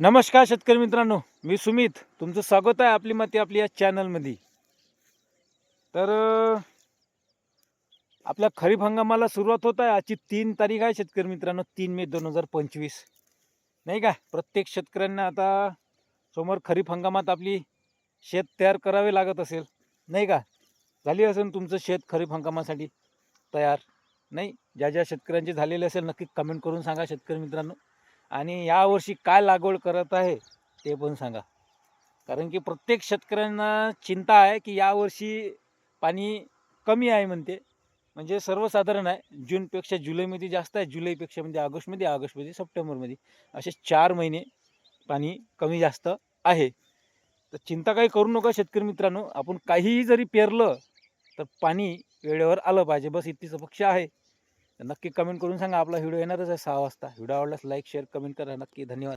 नमस्कार शेतकरी मित्रांनो, मी सुमित. तुमचं स्वागत आहे आपली मते आपली या चॅनलमध्ये. तर आपल्या खरीप हंगामाला सुरुवात होत आहे. आजची 3 तारीख आहे शेतकरी मित्रांनो, 3 मे 2025. नाही का? प्रत्येक शेतकऱ्यांना आता समोर खरीप हंगामात आपली शेत तयार करावे लागत असेल, नाही का? झाली असेल तुमचं शेत खरीप हंगामासाठी तयार? नाही? ज्या शेतकऱ्यांचे झालेले असेल नक्की कमेंट करून सांगा शेतकरी मित्रांनो. आणि यावर्षी काय लागवड करत आहे ते पण सांगा. कारण की प्रत्येक शेतकऱ्यांना चिंता आहे की यावर्षी पाणी कमी आहे म्हणते. म्हणजे सर्वसाधारण आहे. जूनपेक्षा जुलैमध्ये जास्त आहे, जुलैपेक्षा म्हणजे ऑगस्टमध्ये, ऑगस्टमध्ये सप्टेंबरमध्ये, असे 4 महिने पाणी कमी जास्त आहे. तर चिंता काही करू नका शेतकरी मित्रांनो. आपण काहीही जरी पेरलं तर पाणी वेळेवर आलं पाहिजे, बस इतकीच अपेक्षा आहे. तर नक्की कमेंट करून सांगा. आपला व्हिडिओ येणारच आहे 6 वाजता. व्हिडिओ आवडल्यास लाईक शेअर कमेंट करा. नक्की धन्यवाद.